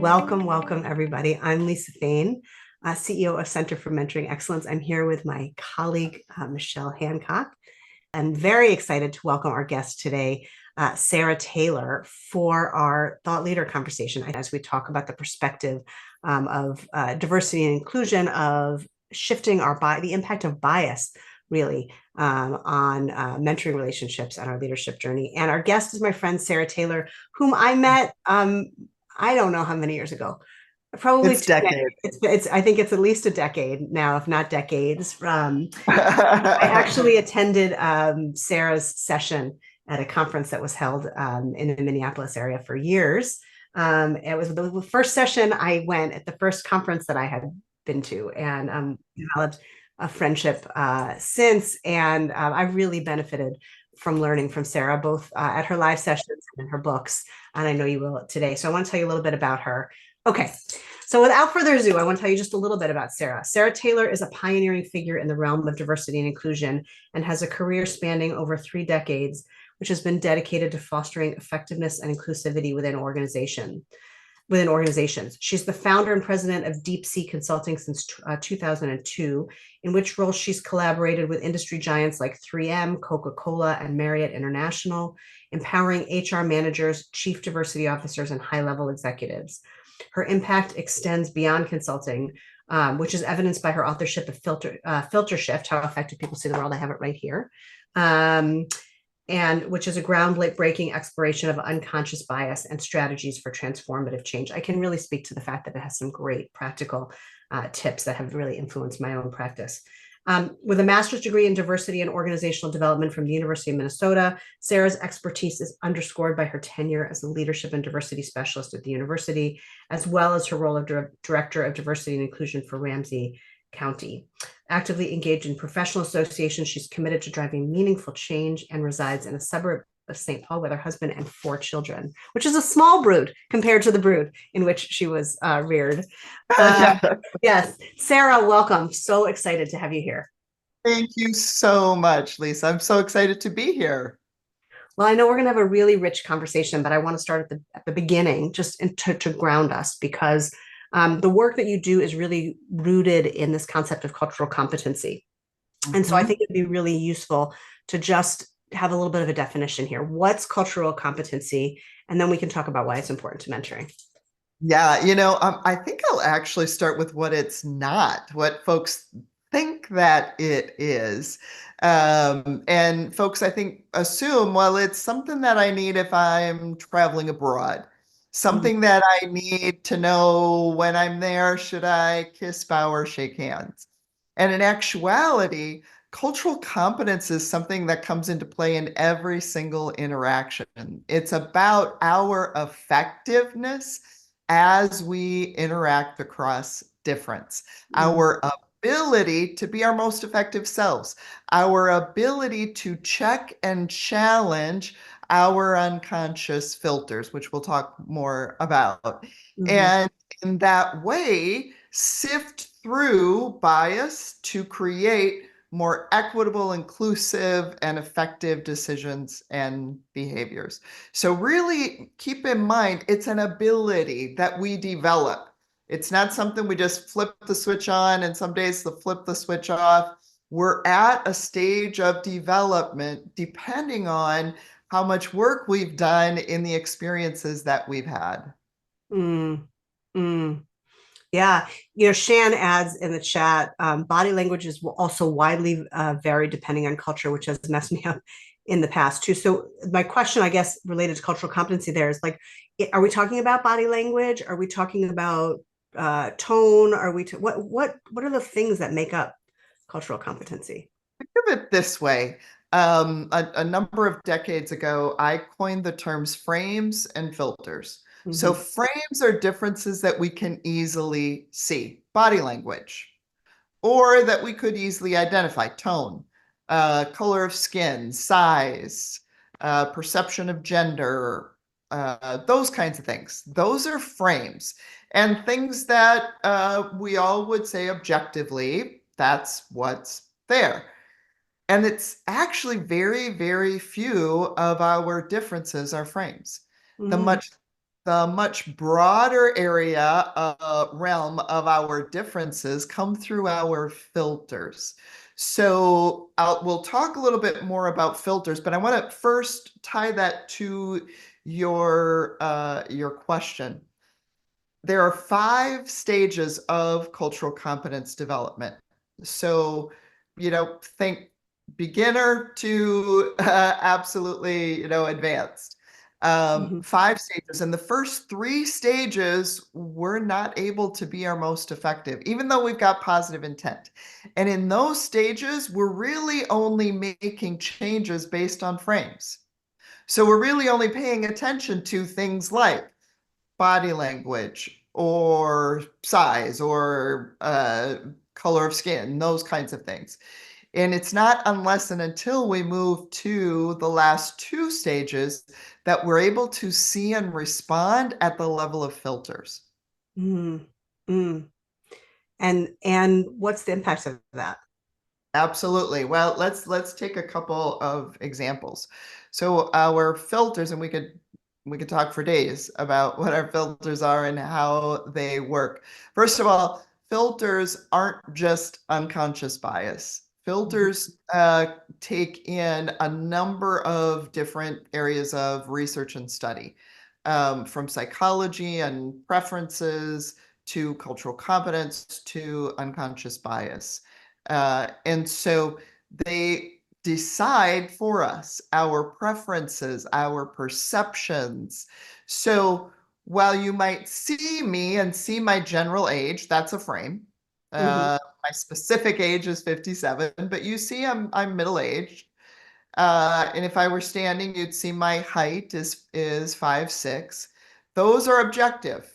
Welcome, everybody. I'm Lisa Fain, CEO of Center for Mentoring Excellence. I'm here with my colleague, Michelle Hancock. I'm very excited to welcome our guest today, Sara Taylor, for our thought leader conversation as we talk about the perspective of diversity and inclusion, of shifting the impact of bias, really, on mentoring relationships and our leadership journey. And our guest is my friend, Sara Taylor, whom I met I don't know how many years ago. Probably It's decades. I think it's at least a decade now, if not decades. I actually attended Sara's session at a conference that was held in the Minneapolis area for years. It was the first session I went at the first conference that I had been to, and developed a friendship since. And I really benefited from learning from Sara, both at her live sessions and in her books. And I know you will today. So I want to tell you a little bit about her. Okay. So without further ado, I want to tell you just a little bit about Sara. Sara Taylor is a pioneering figure in the realm of diversity and inclusion and has a career spanning over 3 decades, which has been dedicated to fostering effectiveness and inclusivity within organizations. She's the founder and president of Deep Sea Consulting since 2002, in which role she's collaborated with industry giants like 3M, Coca-Cola, and Marriott International, empowering HR managers, chief diversity officers, and high-level executives. Her impact extends beyond consulting, which is evidenced by her authorship of Filter Shift, How Effective People See the World. I have it right here. And which is a groundbreaking exploration of unconscious bias and strategies for transformative change. I can really speak to the fact that it has some great practical tips that have really influenced my own practice. With a master's degree in diversity and organizational development from the University of Minnesota, Sara's expertise is underscored by her tenure as a leadership and diversity specialist at the university, as well as her role of director of diversity and inclusion for Ramsey County. Actively engaged in professional associations, she's committed to driving meaningful change and resides in a suburb of St. Paul with her husband and 4 children, which is a small brood compared to the brood in which she was reared. Yes, Sara, welcome. So excited to have you here. Thank you so much, Lisa. I'm so excited to be here. Well, I know we're going to have a really rich conversation, but I want to start at the beginning, just to ground us, because the work that you do is really rooted in this concept of cultural competency. And so I think it'd be really useful to just have a little bit of a definition here. What's cultural competency? And then we can talk about why it's important to mentoring. Yeah, I think I'll actually start with what it's not, what folks think that it is. And folks, I think, assume, well, it's something that I need if I'm traveling abroad, something that I need to know when I'm there, should I kiss, bow, or shake hands? And in actuality, cultural competence is something that comes into play in every single interaction. It's about our effectiveness as we interact across difference, our ability to be our most effective selves, our ability to check and challenge our unconscious filters, which we'll talk more about. And in that way, sift through bias to create more equitable, inclusive, and effective decisions and behaviors. So really keep in mind, it's an ability that we develop. It's not something we just flip the switch on and some days flip the switch off. We're at a stage of development depending on how much work we've done in the experiences that we've had. Mm, mm. Yeah, Shan adds in the chat, body language is also widely varied depending on culture, which has messed me up in the past too. So my question, I guess, related to cultural competency there is like, are we talking about body language? Are we talking about tone? Are we what are the things that make up cultural competency? Think of it this way. A number of decades ago, I coined the terms frames and filters. So frames are differences that we can easily see, body language, or that we could easily identify, tone, color of skin, size, perception of gender, those kinds of things. Those are frames and things that we all would say objectively, that's what's there. And it's actually very, very few of our differences are frames. The much the much broader area, realm of our differences come through our filters. So we'll talk a little bit more about filters, but I want to first tie that to your question. There are 5 stages of cultural competence development. So, think beginner to absolutely, advanced. Mhm. 5 stages. And the first 3 stages, we're not able to be our most effective, even though we've got positive intent. And in those stages, we're really only making changes based on frames. So we're really only paying attention to things like body language or size or color of skin, those kinds of things. And it's not unless and until we move to the last 2 stages that we're able to see and respond at the level of filters. Mm. Mm. And what's the impact of that? Absolutely. Well, let's take a couple of examples. So our filters, and we could talk for days about what our filters are and how they work. First of all, filters aren't just unconscious bias. Mhm. Filters take in a number of different areas of research and study, from psychology and preferences to cultural competence to unconscious bias. And so they decide for us our preferences, our perceptions. So while you might see me and see my general age, that's a frame. Mhm. My specific age is 57, but you see I'm middle-aged. And if I were standing, you'd see my height is 5'6". Those are objective.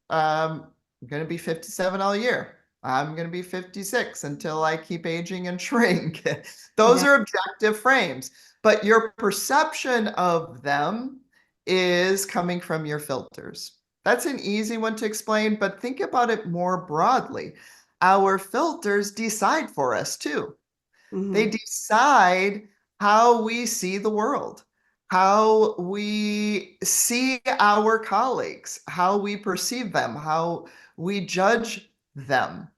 I'm going to be 57 all year. I'm going to be 56 until I keep aging and shrink. Those Yeah. are objective frames, but your perception of them is coming from your filters. That's an easy one to explain, but think about it more broadly. Our filters decide for us too. They Mhm. decide how we see the world, how we see our colleagues, how we perceive them, how we judge them.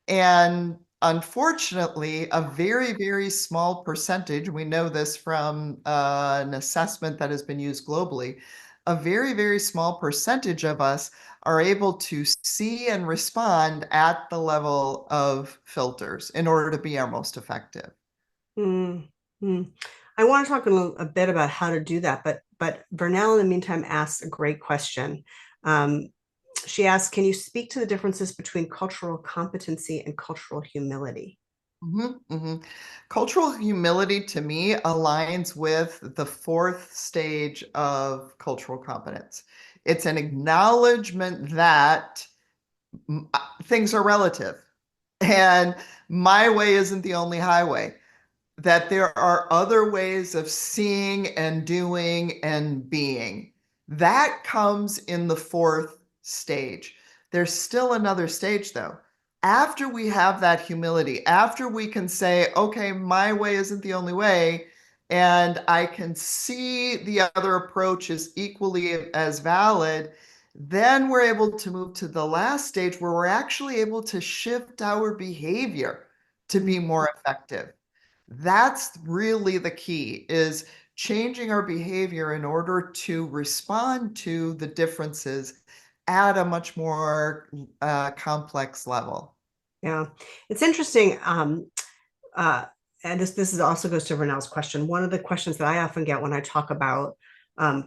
And unfortunately, a very, very small percentage, we know this from an assessment that has been used globally, a very, very small percentage of us are able to see and respond at the level of filters in order to be our most effective. Mm. Mm. I want to talk a bit about how to do that, but Vernell, in the meantime, asks a great question. Um, she asks, can you speak to the differences between cultural competency and cultural humility? Cultural humility to me aligns with the 4th stage of cultural competence. It's an acknowledgement that things are relative and my way isn't the only highway, that there are other ways of seeing and doing and being. That comes in the 4th stage. There's still another stage, though. After we have that humility, after we can say, okay, my way isn't the only way, and I can see the other approach is equally as valid, then we're able to move to the last stage where we're actually able to shift our behavior to be Mm. more effective. That's really the key, is changing our behavior in order to respond to the differences at a much more complex level. Yeah, it's interesting. Uh, and this is also goes to Vernell's question. One of the questions that I often get when I talk about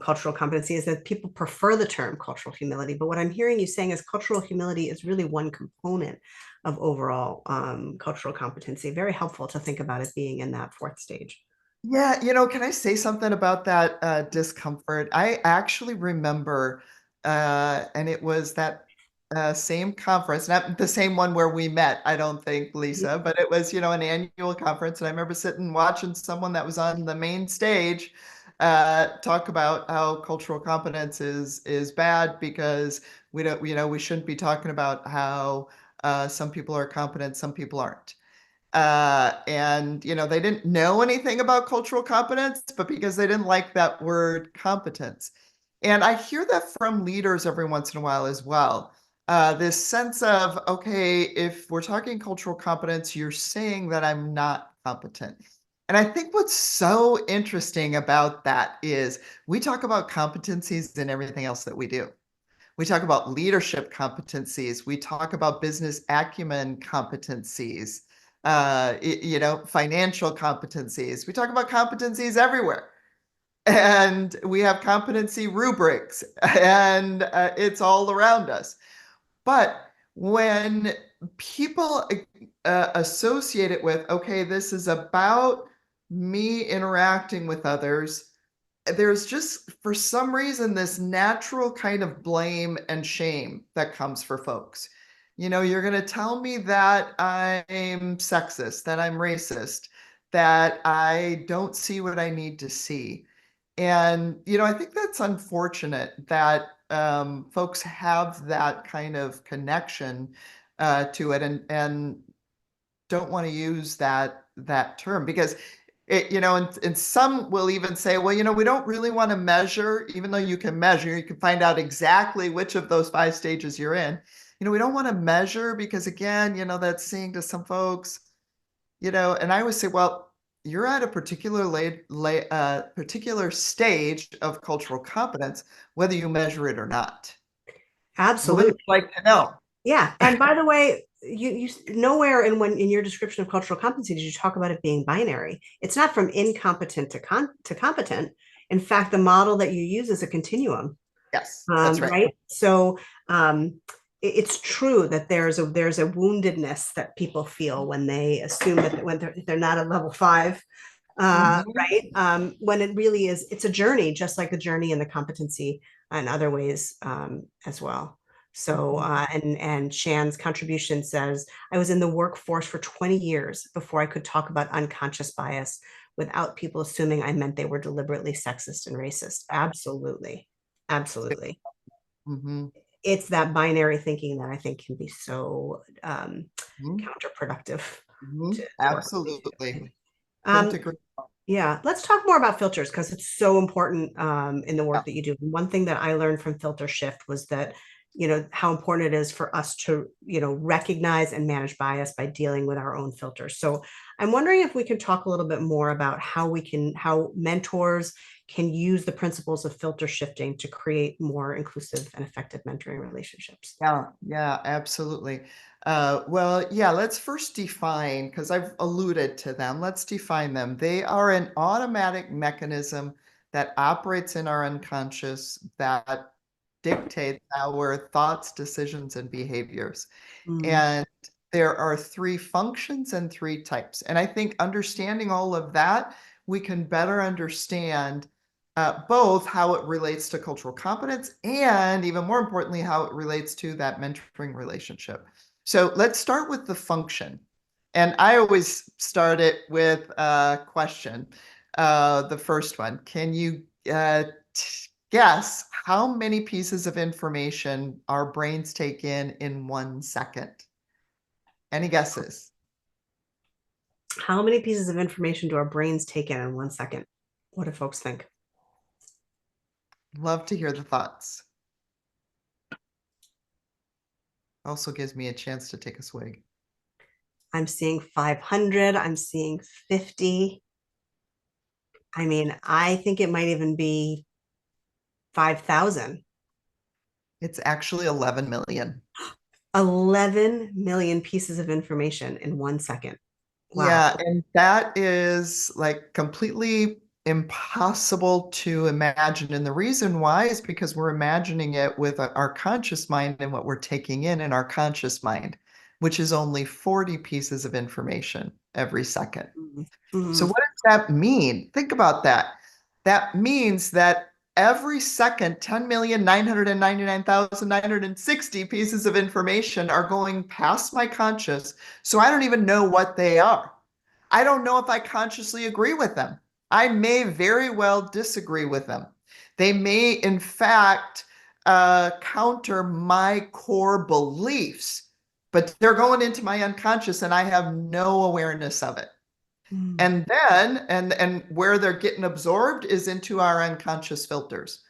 cultural competency is that people prefer the term cultural humility. But what I'm hearing you saying is cultural humility is really one component of overall cultural competency. Very helpful to think about it being in that 4th stage. Yeah, can I say something about that discomfort? I actually remember, and it was that same conference, not the same one where we met, I don't think, Lisa, but it was, an annual conference. And I remember sitting watching someone that was on the main stage talk about how cultural competence is bad because we don't, we shouldn't be talking about how some people are competent, some people aren't. And they didn't know anything about cultural competence, but because they didn't like that word competence. And I hear that from leaders every once in a while as well. This sense of, okay, if we're talking cultural competence, you're saying that I'm not competent. And I think what's so interesting about that is we talk about competencies in everything else that we do. We talk about leadership competencies. We talk about business acumen competencies, financial competencies. We talk about competencies everywhere. And we have competency rubrics, and it's all around us. But when people associate it with, okay, this is about me interacting with others, there's just, for some reason, this natural kind of blame and shame that comes for folks. You're going to tell me that I'm sexist, that I'm racist, that I don't see what I need to see. And, I think that's unfortunate that folks have that kind of connection to it and don't want to use that term because and some will even say, well, we don't really want to measure, even though you can measure, you can find out exactly which of those 5 stages you're in. We don't want to measure because again, that's saying to some folks, and I always say, well, you're at a particular stage of cultural competence, whether you measure it or not. Wouldn't Absolutely. you like to know? Yeah. And by the way, you nowhere in your description of cultural competency did you talk about it being binary. It's not from incompetent to competent. In fact, the model that you use is a continuum. Yes, that's right. Right? So it's true that there's a woundedness that people feel when they assume that when they're not at level 5, Mhm. right? When it really is, it's a journey, just like the journey and the competency in other ways as well. So, Mhm. and Shan's contribution says, I was in the workforce for 20 years before I could talk about unconscious bias without people assuming I meant they were deliberately sexist and racist. Absolutely. Absolutely. Mhm. It's that binary thinking that I think can be so Mhm. counterproductive Mhm. to organizations. Absolutely. Couldn't Um, agree more. yeah, let's talk more about filters because it's so important in the Yeah. work that you do. One thing that I learned from Filter Shift was that, how important it is for us to, recognize and manage bias by dealing with our own filters. So I'm wondering if we can talk a little bit more about how mentors can use the principles of filter shifting to create more inclusive and effective mentoring relationships. Yeah, absolutely. Well, yeah, let's first define, because I've alluded to them. Let's define them. They are an automatic mechanism that operates in our unconscious that dictates our thoughts, decisions, and behaviors. Mm, And there are 3 functions and 3 types. And I think understanding all of that, we can better understand both how it relates to cultural competence and even more importantly, how it relates to that mentoring relationship. So let's start with the function. And I always start it with a question. The first one, can you guess how many pieces of information our brains take in 1 second? Any guesses? how many pieces of information do our brains take in 1 second? What do folks think? Love to hear the thoughts. Also gives me a chance to take a swig. I'm seeing 500. I'm seeing 50. I mean, I think it might even be 5,000. It's actually 11 million. 11 million pieces of information in 1 second. Wow. Yeah, and that is like completely impossible to imagine. And the reason why is because we're imagining it with our conscious mind and what we're taking in our conscious mind, which is only 40 pieces of information every second. So Mhm. what does that mean? Think about that. That means that every second, 10,999,960 pieces of information are going past my conscious. So I don't even know what they are. I don't know if I consciously agree with them. I may very well disagree with them. They may, in fact, counter my core beliefs, but they're going into my unconscious and I have no awareness of it. Mm. And then and where they're getting absorbed is into our unconscious filters.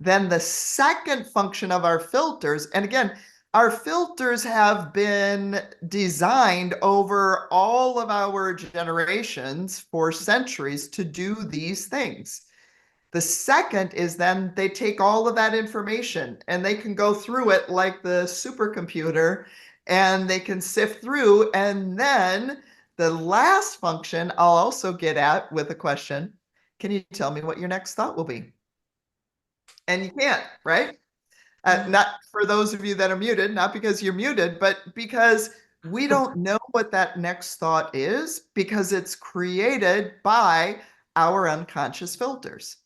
then the second function of our filters, and again, our filters have been designed over all of our generations for centuries to do these things. The second is then they take all of that information and they can go through it like the supercomputer, and they can sift through. And then the last function I'll also get at with a question. Can you tell me what your next thought will be? And you can't, right? Not for those of you that are muted, not because you're muted, but because we don't know what that next thought is, because it's created by our unconscious filters,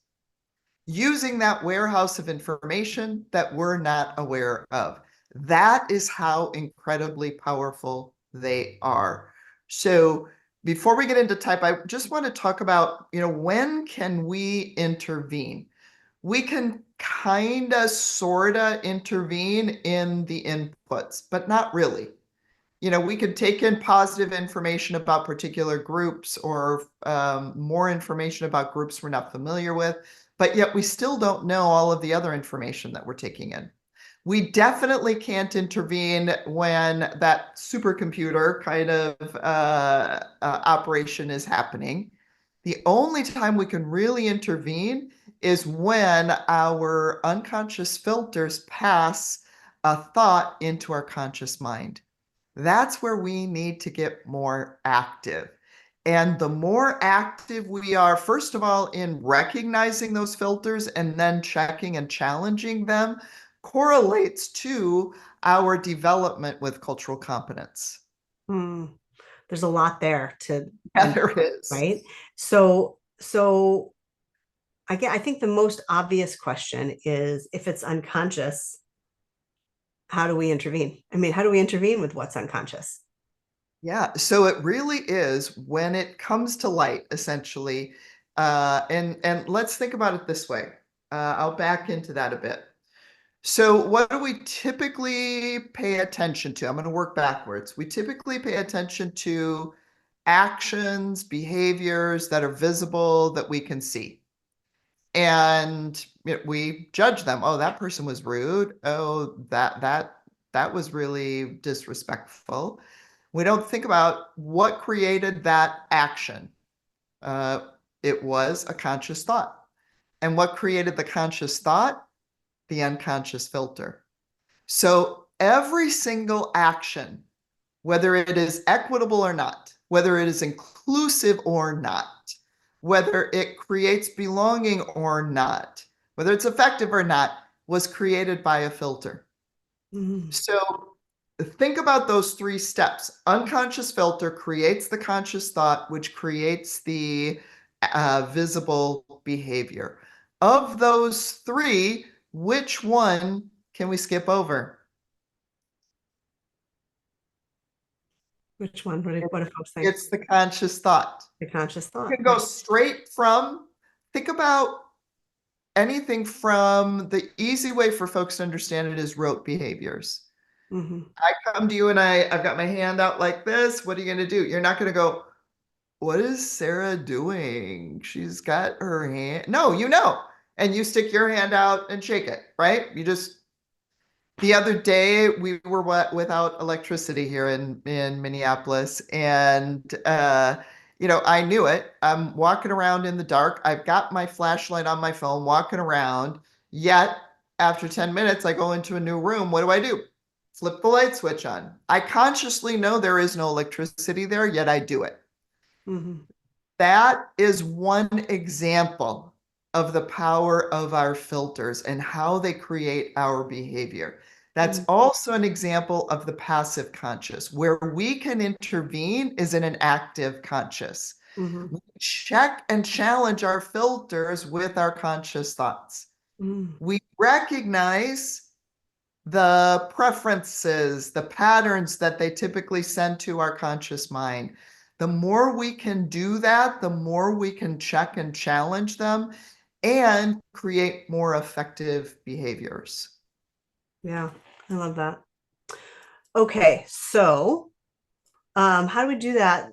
using that warehouse of information that we're not aware of. That is how incredibly powerful they are. So before we get into type, I just want to talk about, when can we intervene? We can kind of, sort of intervene in the inputs, but not really. We could take in positive information about particular groups, or more information about groups we're not familiar with, but yet we still don't know all of the other information that we're taking in. We definitely can't intervene when that supercomputer kind of operation is happening. The only time we can really intervene is when our unconscious filters pass a thought into our conscious mind. That's where we need to get more active. And the more active we are, first of all, in recognizing those filters and then checking and challenging them, correlates to our development with cultural competence. There's a lot there to Yeah, there is. right? So I think the most obvious question is, if it's unconscious, how do we intervene? I mean, how do we intervene with what's unconscious? Yeah, so it really is when it comes to light, essentially. And let's think about it this way. I'll back into that a bit. So what do we typically pay attention to? I'm going to work backwards. We typically pay attention to actions, behaviors that are visible, that we can see. And we judge them. Oh, that person was rude. Oh, that was really disrespectful. We don't think about what created that action. It was a conscious thought. And what created the conscious thought? The unconscious filter. So every single action, whether it is equitable or not, whether it is inclusive or not, whether it creates belonging or not, whether it's effective or not, was created by a filter. So think about those three steps. Unconscious filter creates the conscious thought, which creates the visible behavior. Of those three, which one can we skip over? Which one? What do folks think? It's the conscious thought. The conscious You thought. can go straight from, think about anything from, the easy way for folks to understand it is rote behaviors. I come to you and I've got my hand out like this. What are you going to do? You're not going to go, what is Sara doing? She's got her hand. No, and you stick your hand out and shake it, right? The other day we were without electricity here in Minneapolis, and I knew it. I'm walking around in the dark. I've got my flashlight on my phone, walking around. Yet after 10 minutes, I go into a new room. What do? Flip the light switch on. I consciously know there is no electricity there, yet I do it. That is one example of the power of our filters and how they create our behavior. That's also an example of the passive conscious. Where we can intervene is in an active conscious. We check and challenge our filters with our conscious thoughts. We recognize the preferences, the patterns that they typically send to our conscious mind. The more we can do that, the more we can check and challenge them and create more effective behaviors. Yeah, I love that. Okay, so how do we do that?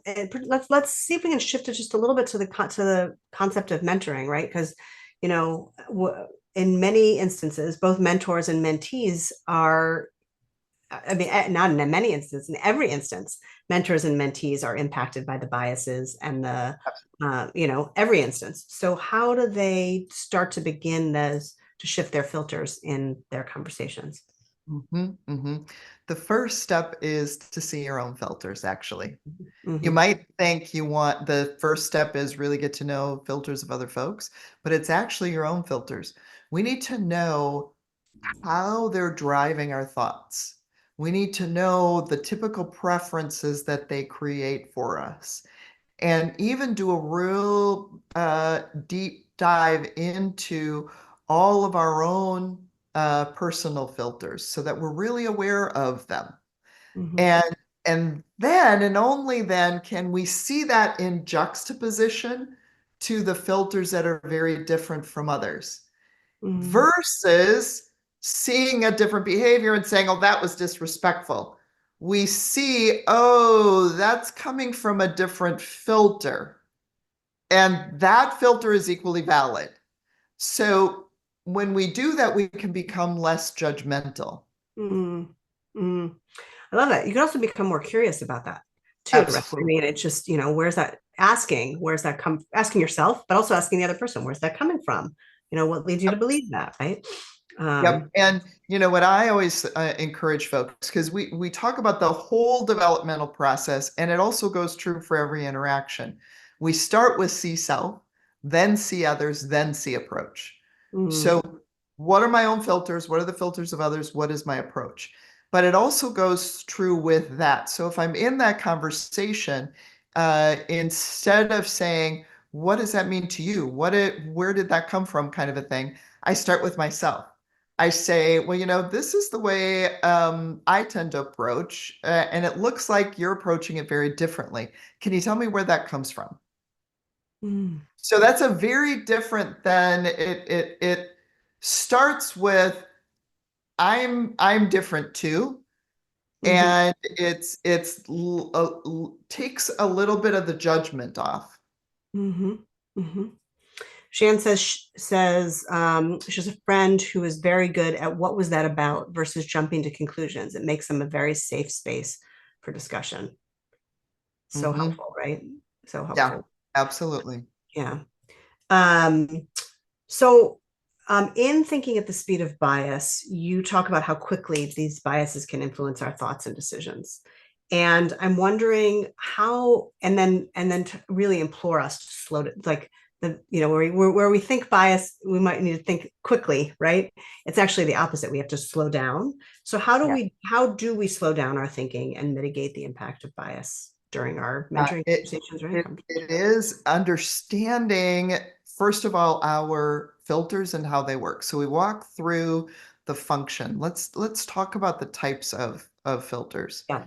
Let's see if we can shift it just a little bit to the concept of mentoring, right? Because in many instances, both mentors and mentees are, I mean, not in many instances, in every instance, mentors and mentees are impacted by the biases and the, every instance. So how do they start to begin those, to shift their filters in their conversations? The first step is to see your own filters, actually. You Mm-hmm. might think the first step is really get to know filters of other folks, but it's actually your own filters. We need to know how they're driving our thoughts. We need to know the typical preferences that they create for us, and even do a real deep dive into all of our own personal filters so that we're really aware of them. Mm-hmm. And then and only then can we see that in juxtaposition to the filters that are very different from others, Mm-hmm. versus seeing a different behavior and saying, oh, that was disrespectful. We see, oh, that's coming from a different filter. And that filter is equally valid. So when we do that, we can become less judgmental. Mm-hmm. I love that. You can also become more curious about that too, right? I Absolutely. mean, it's just, where's that asking? Where's that asking yourself, but also asking the other person, where's that coming from? What leads you to believe that, right? Yep. And what I always encourage folks, because we talk about the whole developmental process, and it also goes true for every interaction. We start with see self, then see others, then see approach. Mm, So what are my own filters? What are the filters of others? What is my approach? But it also goes true with that. So if I'm in that conversation, instead of saying, what does that mean to you? Where did that come from, kind of a thing, I start with myself. I say, well, this is the way I tend to approach, and it looks like you're approaching it very differently. Can you tell me where that comes from? mm, So that's a very different than it starts with I'm different too, mhm, and takes a little bit of the judgment off. mhm, mhm. Shan says she has a friend who is very good at what was that about versus jumping to conclusions. It makes them a very safe space for discussion. So Hmm. helpful, right? So Yeah, helpful. absolutely. Yeah. Um, So, in thinking at the speed of bias, you talk about how quickly these biases can influence our thoughts and decisions. And I'm wondering how, and then to really implore us to slow it, like where we think bias, we might need to think quickly, right? It's actually the opposite. We have to slow down. So Yeah. how do we slow down our thinking and mitigate the impact of bias during our mentoring It, conversations or any it conversations? is understanding, first of all, our filters and how they work. So we walk through the function. Let's talk about the types of filters. Yeah.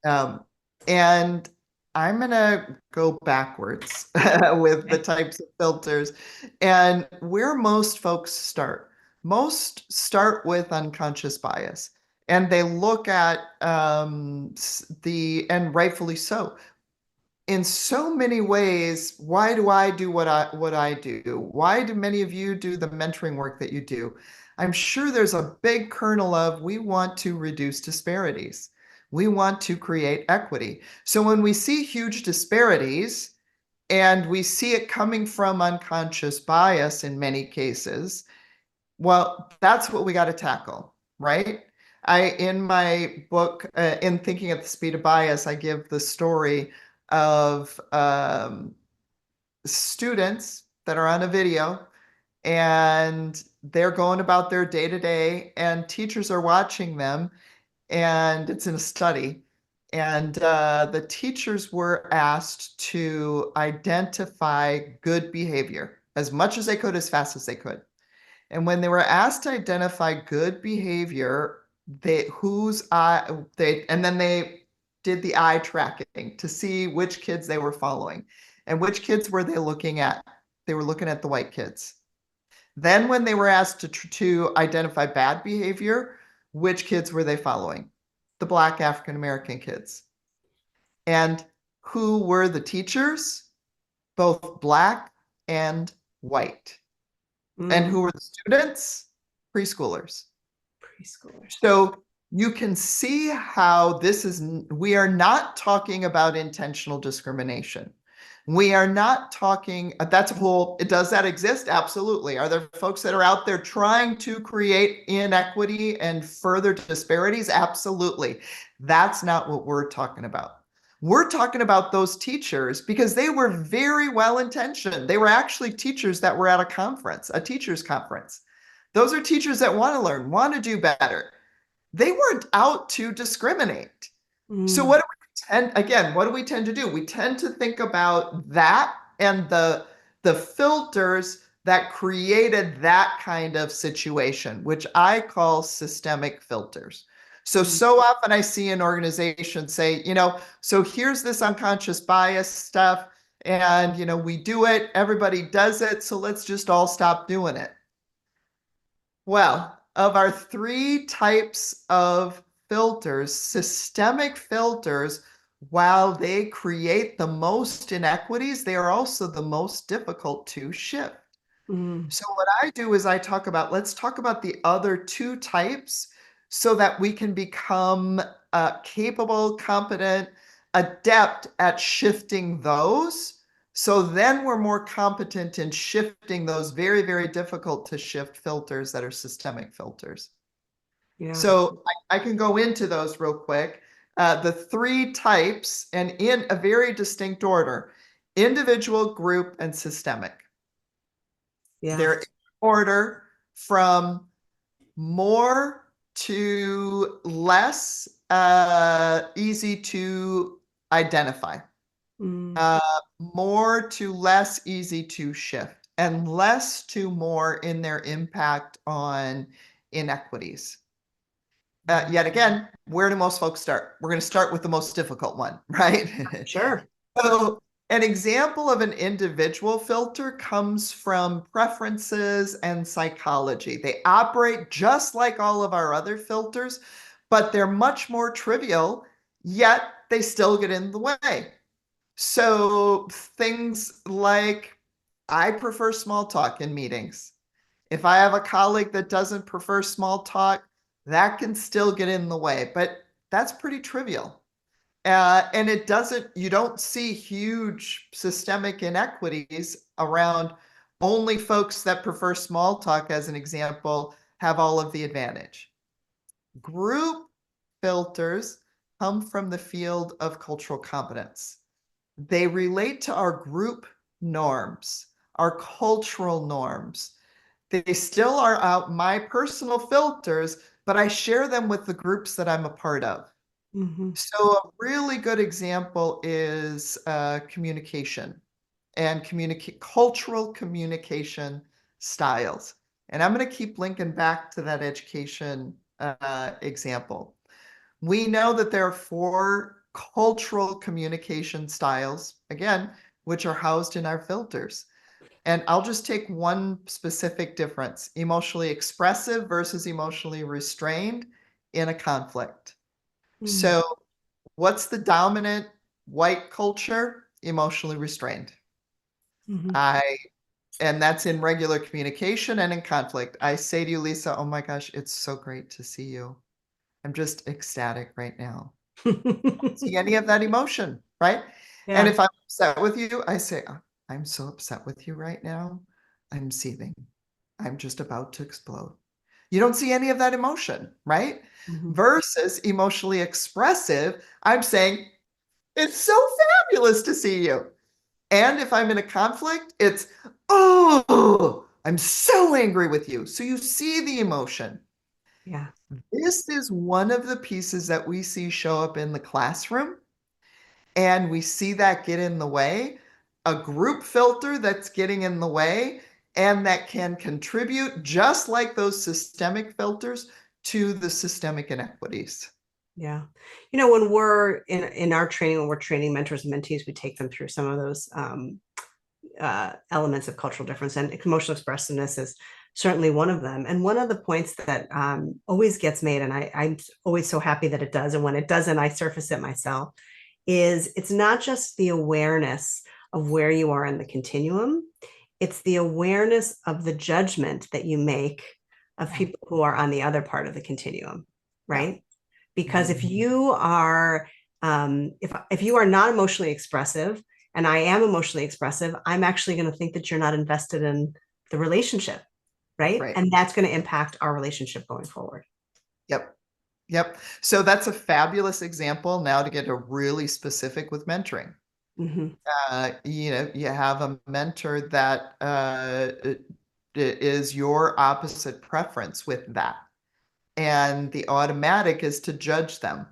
Um, and I'm gonna go backwards with the Okay. types of filters and where most folks start. Most start with unconscious bias, and they look at and rightfully so, in so many ways. Why do I do what I do? Why do many of you do the mentoring work that you do? I'm sure there's a big kernel of we want to reduce disparities. We want to create equity. So when we see huge disparities and we see it coming from unconscious bias in many cases, well, that's what we got to tackle, right? In my book, in Thinking at the Speed of Bias, I give the story of students that are on a video, and they're going about their day to day, and teachers are watching them, and it's in a study. And the teachers were asked to identify good behavior as much as they could, as fast as they could. And when they were asked to identify good behavior, and then they did the eye tracking to see which kids they were following. And which kids were they looking at? They were looking at the white kids. Then when they were asked to identify bad behavior, which kids were they following? The Black African American kids. And who were the teachers? Both Black and white. And who are the students? Preschoolers. Preschoolers. So you can see how this is, we are not talking about intentional discrimination. We are not talking, that's a whole, does that exist? Absolutely. Are there folks that are out there trying to create inequity and further disparities? Absolutely. That's not what we're talking about. We're talking about those teachers because they were very well intentioned. They were actually teachers that were at a conference, a teachers conference. Those are teachers that want to learn, want to do better. They weren't out to discriminate. So what do we tend to do? We tend to think about that and the filters that created that kind of situation, which I call systemic filters. So often I see an organization say, so here's this unconscious bias stuff, and we do it, everybody does it, so let's just all stop doing it. Well, of our three types of filters, systemic filters, while they create the most inequities, they are also the most difficult to shift. So what I do is let's talk about the other two types so that we can become capable, competent, adept at shifting those. So then we're more competent in shifting those very, very difficult to shift filters that are systemic filters. Yeah. So I can go into those real quick. The three types, and in a very distinct order: individual, group, and systemic. Yeah. They're in order from more to less easy to identify. More to less easy to shift, and less to more in their impact on inequities. Yet again, where do most folks start? We're going to start with the most difficult one, right? Sure. So an example of an individual filter comes from preferences and psychology. They operate just like all of our other filters, but they're much more trivial, yet they still get in the way. So things like, I prefer small talk in meetings. If I have a colleague that doesn't prefer small talk, that can still get in the way, but that's pretty trivial. And you don't see huge systemic inequities around only folks that prefer small talk, as an example, have all of the advantage. Group filters come from the field of cultural competence. They relate to our group norms, our cultural norms. They still are out my personal filters, but I share them with the groups that I'm a part of. So a really good example is communication and cultural communication styles. And I'm going to keep linking back to that education example. We know that there are 4 cultural communication styles, again, which are housed in our filters. And I'll just take one specific difference: emotionally expressive versus emotionally restrained in a conflict. So what's the dominant white culture? Emotionally restrained. And that's in regular communication and in conflict. I say to you, Lisa, oh my gosh, it's so great to see you. I'm just ecstatic right now. See any of that emotion, right? Yeah. And if I'm upset with you, I say, "Oh, I'm so upset with you right now. I'm seething. I'm just about to explode." You don't see any of that emotion, right? Versus emotionally expressive, I'm saying, it's so fabulous to see you. And if I'm in a conflict, it's, oh, I'm so angry with you. So you see the emotion. Yeah. This is one of the pieces that we see show up in the classroom, and we see that get in the way. A group filter that's getting in the way, and that can contribute, just like those systemic filters, to the systemic inequities. Yeah. When we're in our training, when we're training mentors and mentees, we take them through some of those elements of cultural difference, and emotional expressiveness is certainly one of them. And one of the points that always gets made, and I'm always so happy that it does, and when it doesn't, I surface it myself, is it's not just the awareness of where you are in the continuum. It's the awareness of the judgment that you make of Yeah. people who are on the other part of the continuum, Yeah. right? Because if you are if you are not emotionally expressive and I am emotionally expressive, I'm actually going to think that you're not invested in the relationship, right? Right. And that's going to impact our relationship going forward. Yep. Yep. So that's a fabulous example now to get a really specific with mentoring. Mm-hmm. You have a mentor that is your opposite preference with that. And the automatic is to judge them.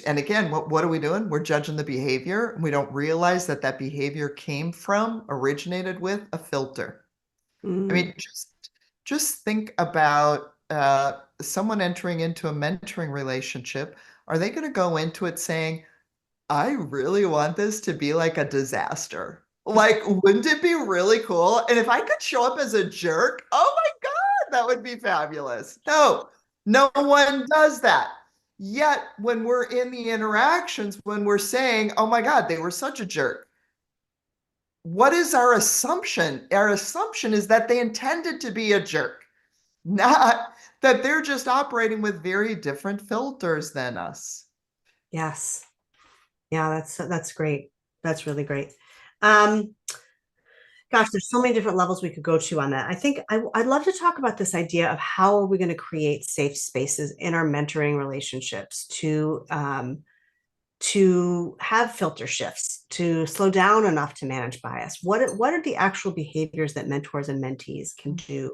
And again, what are we doing? We're judging the behavior. We don't realize that that behavior originated with a filter. I Mm-hmm. mean, just think about someone entering into a mentoring relationship. Are they going to go into it saying, I really want this to be like a disaster? Like, wouldn't it be really cool? And if I could show up as a jerk, oh my God, that would be fabulous. No, no one does that. Yet, when we're in the interactions, when we're saying, oh my God, they were such a jerk, what is our assumption? Our assumption is that they intended to be a jerk, not that they're just operating with very different filters than us. Yes. Yeah, that's great. That's really great. Um, Gosh, there's so many different levels we could go to on that. I think I'd love to talk about this idea of how are we going to create safe spaces in our mentoring relationships to have filter shifts, to slow down enough to manage bias. What are the actual behaviors that mentors and mentees can do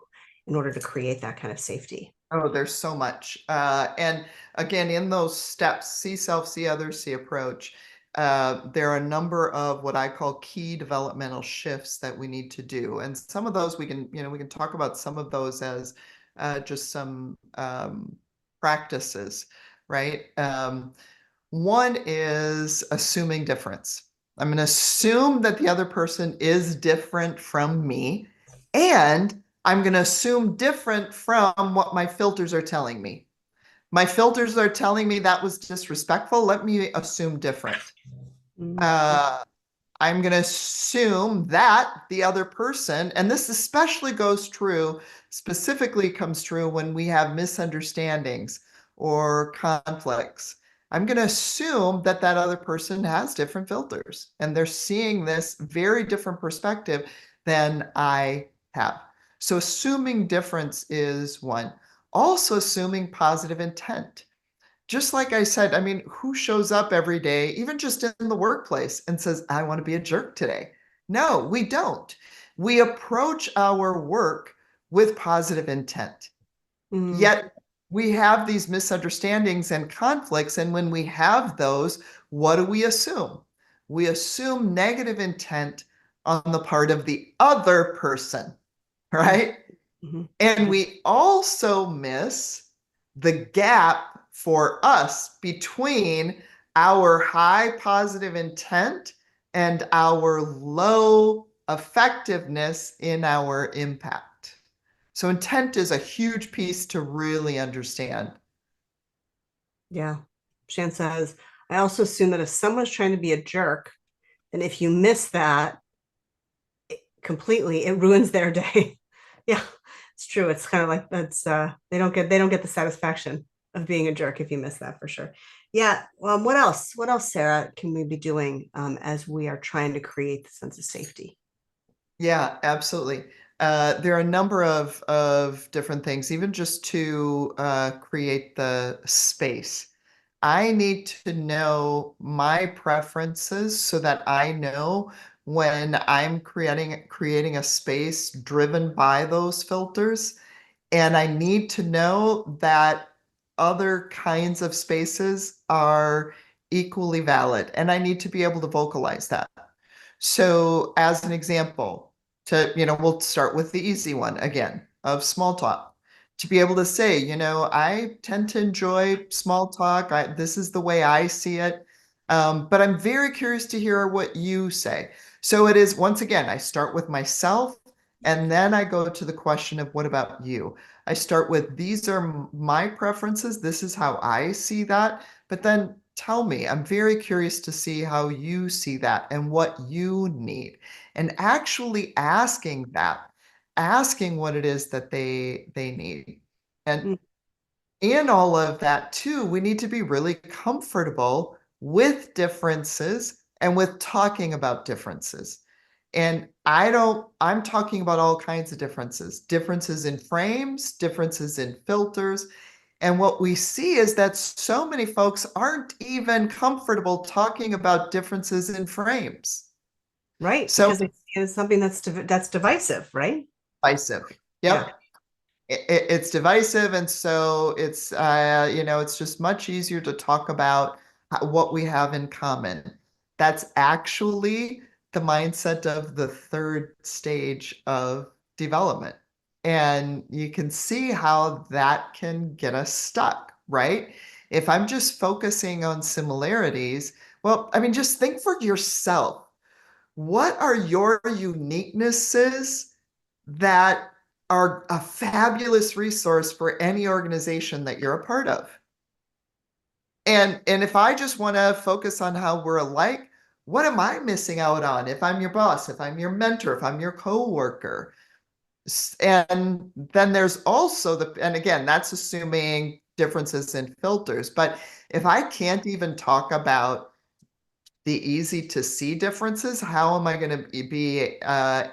in order to create that kind of safety? Oh, there's so much. And again, in those steps, see self, see others, see approach, there are a number of what I call key developmental shifts that we need to do. And some of those we can talk about some of those as just some practices, right? One is assuming difference. I'm going to assume that the other person is different from me, and I'm going to assume different from what my filters are telling me. My filters are telling me that was disrespectful. Let me assume different. Mm, Uh, I'm going to assume that the other person, and this especially specifically comes true when we have misunderstandings or conflicts. I'm going to assume that that other person has different filters and they're seeing this very different perspective than I have. So assuming difference is one. Also assuming positive intent. Just like I said, I mean, who shows up every day, even just in the workplace, and says, I want to be a jerk today? No, we don't. We approach our work with positive intent. mm, Yet we have these misunderstandings and conflicts. And when we have those, what do we assume? We assume negative intent on the part of the other person, mm, right? mhm. And we also miss the gap for us between our high positive intent and our low effectiveness in our impact. So, intent is a huge piece to really understand. Yeah. Shan says, I also assume that if someone's trying to be a jerk, and if you miss that completely, it ruins their day. Yeah, it's true. It's kind of like that's they don't get the satisfaction of being a jerk if you miss that for sure. Yeah. What else? What else, Sarah, can we be doing as we are trying to create the sense of safety? Yeah, absolutely. There are a number of different things, even just to create the space. I need to know my preferences so that I know when I'm creating a space driven by those filters. And I need to know that other kinds of spaces are equally valid. And I need to be able to vocalize that. So, as an example, we'll start with the easy one again of small talk. To be able to say, I tend to enjoy small talk. This is the way I see it. But I'm very curious to hear what you say. So it is, once again, I start with myself and then I go to the question of what about you? I start with these are my preferences. This is how I see that. But then tell me. I'm very curious to see how you see that and what you need. And actually asking that, asking what it is that they need. And Mm. in all of that too, we need to be really comfortable with differences and with talking about differences. And I'm talking about all kinds of differences, differences in frames, differences in filters. And what we see is that so many folks aren't even comfortable talking about differences in frames. Right, So because it's something that's divisive, right? divisive. Yeah. Yep. It's divisive, and so it's it's just much easier to talk about what we have in common. That's actually the mindset of the third stage of development. And you can see how that can get us stuck, right? If I'm just focusing on similarities, well, I mean, just think for yourself. What are your uniquenesses that are a fabulous resource for any organization that you're a part of? And if I just want to focus on how we're alike, what am I missing out on if I'm your boss, if I'm your mentor, if I'm your coworker? And then there's also and again, that's assuming differences in filters, but if I can't even talk about the easy to see differences, how am I going to be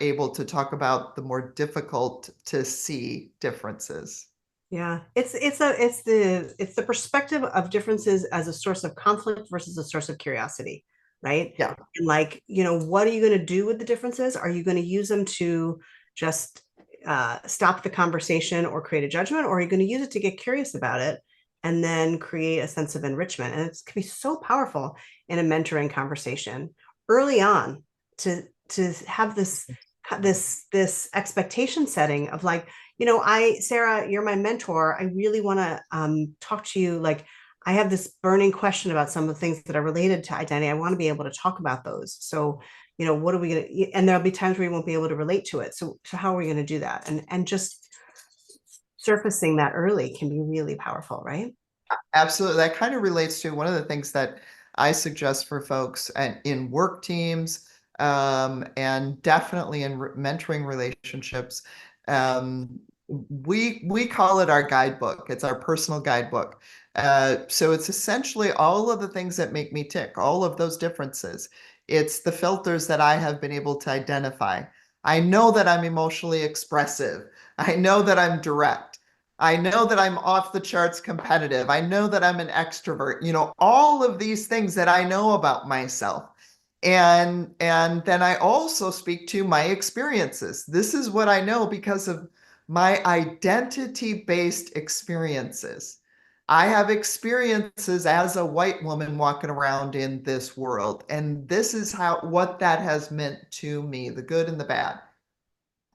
able to talk about the more difficult to see differences? Yeah, it's the perspective of differences as a source of conflict versus a source of curiosity, right? Yeah. And like, what are you going to do with the differences? Are you going to use them to just stop the conversation or create a judgment, or are you going to use it to get curious about it and then create a sense of enrichment? And it can be so powerful in a mentoring conversation early on to have this expectation setting of like, Sarah, you're my mentor. I really want to talk to you. Like, I have this burning question about some of the things that are related to identity. I want to be able to talk about those. So, what are we going to, and there'll be times where you won't be able to relate to it. So how are we going to do that? And just surfacing that early can be really powerful, right? Absolutely. That kind of relates to one of the things that I suggest for folks and in work teams, and definitely in mentoring relationships. Um, we call it our guidebook. It's our personal guidebook. So it's essentially all of the things that make me tick, all of those differences. It's the filters that I have been able to identify. I know that I'm emotionally expressive. I know that I'm direct. I know that I'm off the charts competitive. I know that I'm an extrovert. All of these things that I know about myself. And then I also speak to my experiences. This is what I know because of my identity-based experiences. I have experiences as a white woman walking around in this world, and this is what that has meant to me, the good and the bad.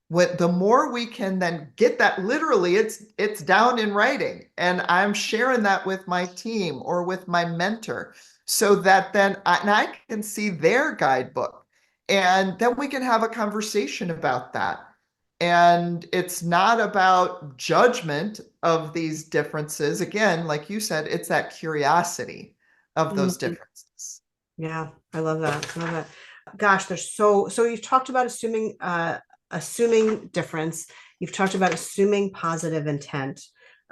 The more we can then get that, literally it's down in writing, and I'm sharing that with my team or with my mentor, so that then I can see their guidebook, and then we can have a conversation about that. And it's not about judgment of these differences. Again, like you said, it's that curiosity of those Mhm. differences. Yeah, I love that. I love that. Gosh, there's so you've talked about assuming difference. You've talked about assuming positive intent.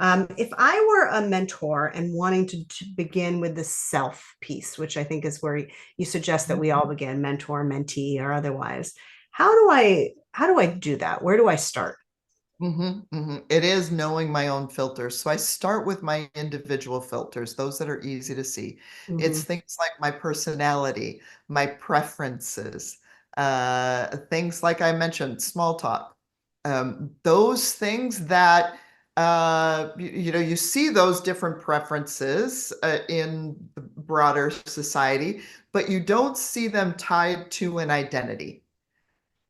If I were a mentor and wanting to begin with the self piece, which I think is where you suggest that we all begin, mentor, mentee, or otherwise, how do I do that? Where do I start? It is knowing my own filters. So I start with my individual filters, those that are easy to see. It's Mhm. things like my personality, my preferences, things like I mentioned, small talk. Those things that you see those different preferences in the broader society, but you don't see them tied to an identity.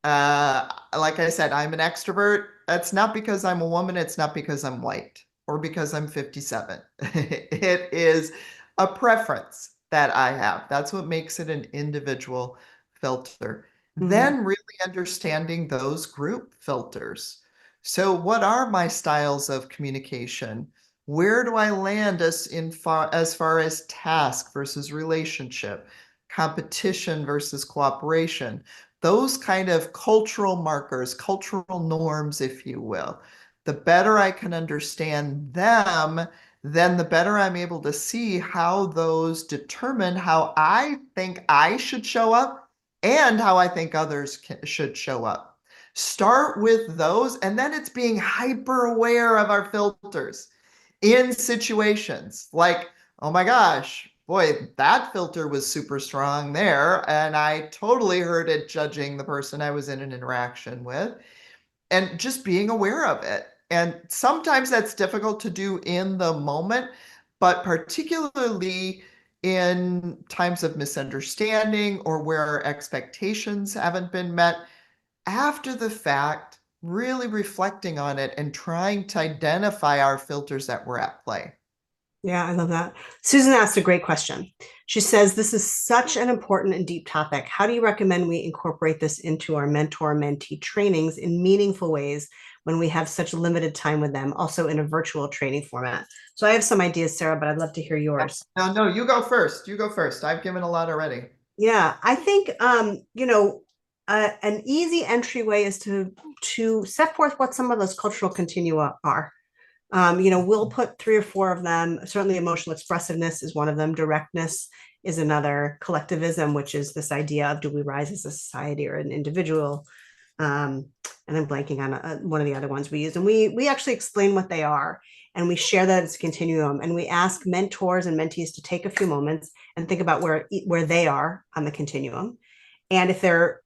Like I said, I'm an extrovert. That's not because I'm a woman. It's not because I'm white or because I'm 57. It is a preference that I have. That's what makes it an individual filter. Mhm. Then really understanding those group filters. So what are my styles of communication? Where do I land as far as task versus relationship, competition versus cooperation? Those kind of cultural markers, cultural norms, if you will. The better I can understand them, then the better I'm able to see how those determine how I think I should show up and how I think others should show up. Start with those, and then it's being hyper aware of our filters in situations like, oh my gosh, boy, that filter was super strong there. And I totally heard it judging the person I was in an interaction with, and just being aware of it. And sometimes that's difficult to do in the moment, but particularly in times of misunderstanding or where our expectations haven't been met, after the fact, really reflecting on it and trying to identify our filters that were at play. Yeah, I love that. Susan asked a great question. She says, this is such an important and deep topic. How do you recommend we incorporate this into our mentor-mentee trainings in meaningful ways when we have such limited time with them, also in a virtual training format? So I have some ideas, Sarah, but I'd love to hear yours. No, you go first. You go first. I've given a lot already. Yeah, I think an easy entryway is to set forth what some of those cultural continua are. We'll put 3 or 4 of them. Certainly, emotional expressiveness is one of them. Directness is another. Collectivism, which is this idea of do we rise as a society or an individual? And I'm blanking on one of the other ones we use. And we actually explain what they are, and we share that as a continuum. And we ask mentors and mentees to take a few moments and think about where they are on the continuum. And if they're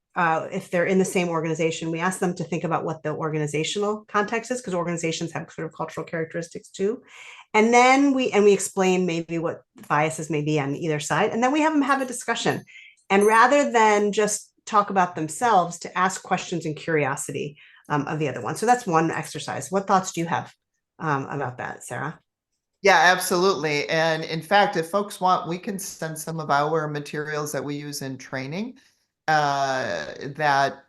in the same organization, we ask them to think about what the organizational context is, because organizations have sort of cultural characteristics too. And then we explain maybe what biases may be on either side. And then we have them have a discussion. And rather than just talk about themselves, to ask questions and curiosity of the other one. So that's one exercise. What thoughts do you have about that, Sarah? Yeah, absolutely. And in fact, if folks want, we can send some of our materials that we use in training that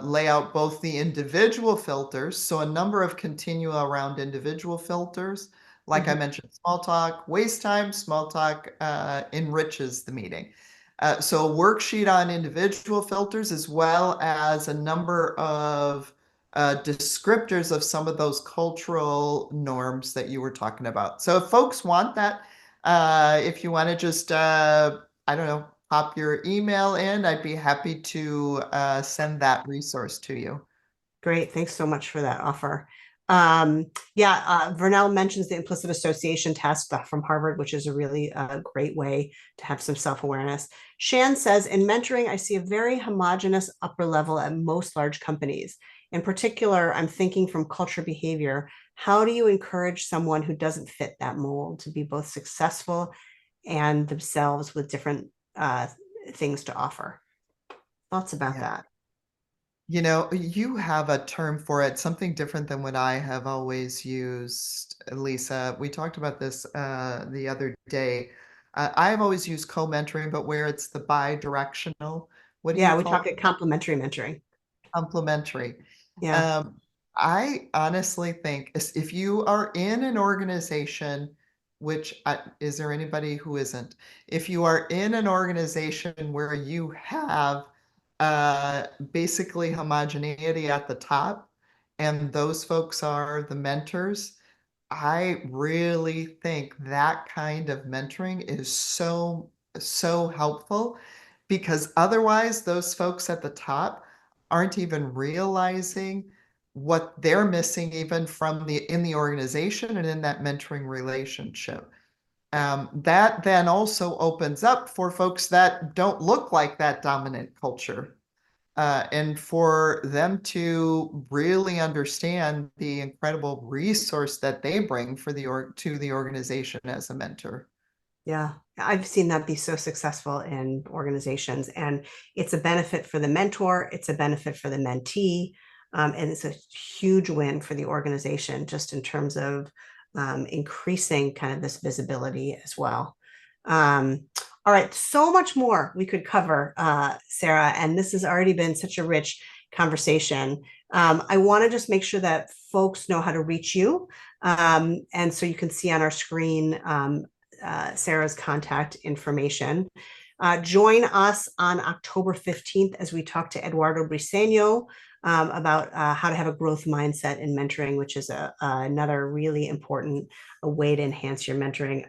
lay out both the individual filters, so a number of continua around individual filters. Like I mentioned, small talk, waste time, small talk enriches the meeting. So a worksheet on individual filters, as well as a number of descriptors of some of those cultural norms that you were talking about. So if folks want that, if you want to just, I don't know, pop your email in, I'd be happy to send that resource to you. Great. Thanks so much for that offer. Vernell mentions the implicit association test from Harvard, which is a really great way to have some self-awareness. Shan says, in mentoring, I see a very homogenous upper level at most large companies. In particular, I'm thinking from culture behavior. How do you encourage someone who doesn't fit that mold to be both successful and themselves with different things to offer? Thoughts about Yeah. that? You know, you have a term for it, something different than what I have always used, Lisa. We talked about this the other day. I've always used co-mentoring, but where it's the bi-directional, what do you Yeah, we call talk at complementary mentoring. complementary? Yeah. Um, I honestly think if you are in an organization, which is there anybody who isn't? If you are in an organization where you have basically homogeneity at the top, and those folks are the mentors, I really think that kind of mentoring is so helpful, because otherwise those folks at the top aren't even realizing what they're missing even from in the organization and in that mentoring relationship. That then also opens up for folks that don't look like that dominant culture, and for them to really understand the incredible resource that they bring to the organization as a mentor. Yeah, I've seen that be so successful in organizations, and it's a benefit for the mentor, it's a benefit for the mentee, and it's a huge win for the organization just in terms of increasing kind of this visibility as well. All right, so much more we could cover, Sarah, and this has already been such a rich conversation. I want to just make sure that folks know how to reach you. And so you can see on our screen Sara's contact information. Join us on October 15th as we talk to Eduardo Briseño about how to have a growth mindset in mentoring, which is another really important way to enhance your mentoring.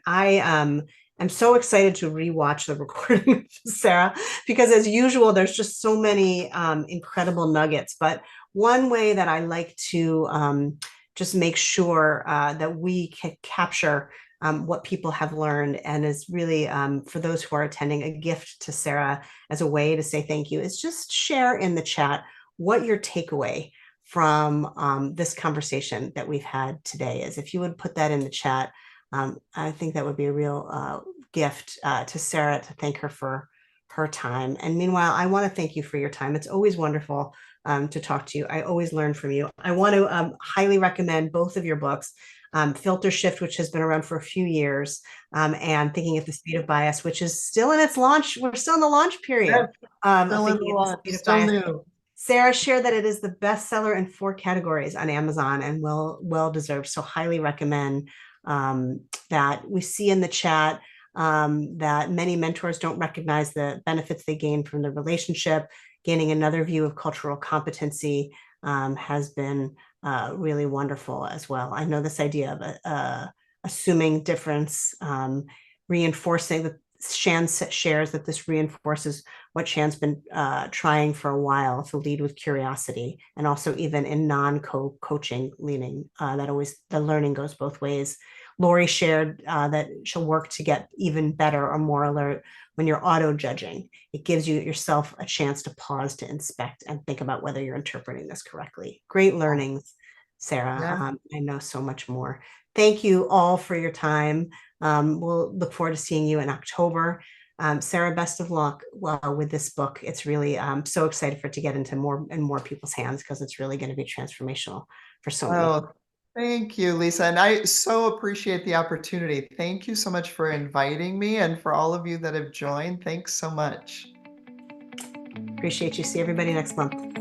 I'm so excited to rewatch the recording, Sara, because as usual, there's just so many incredible nuggets. But one way that I like to just make sure that we can capture what people have learned and is really, for those who are attending, a gift to Sara as a way to say thank you, is just share in the chat what your takeaway from this conversation that we've had today is. If you would put that in the chat, I think that would be a real gift to Sara, to thank her for her time. And meanwhile, I want to thank you for your time. It's always wonderful to talk to you. I always learn from you. I want to highly recommend both of your books, Filter Shift, which has been around for a few years, and Thinking at the Speed of Bias, which is still in its launch. We're still in the launch period. Still in the launch, still new. Sara shared that it is the bestseller in 4 categories on Amazon and well deserved. So highly recommend that. We see in the chat that many mentors don't recognize the benefits they gain from the relationship. Gaining another view of cultural competency has been really wonderful as well. I know this idea of assuming difference, reinforcing that Shan shares that this reinforces what Shan's been trying for a while, to lead with curiosity, and also even in non-coaching leaning, that always the learning goes both ways. Lori shared that she'll work to get even better or more alert when you're auto-judging. It gives you yourself a chance to pause, to inspect, and think about whether you're interpreting this correctly. Great learnings, Sara. Yeah. I know so much more. Thank you all for your time. We'll look forward to seeing you in October. Sara, best of luck with this book. It's really, so excited for it to get into more and more people's hands, because it's really going to be transformational for so many. Oh, thank you, Lisa. And I so appreciate the opportunity. Thank you so much for inviting me, and for all of you that have joined. Thanks so much. Appreciate you. See everybody next month.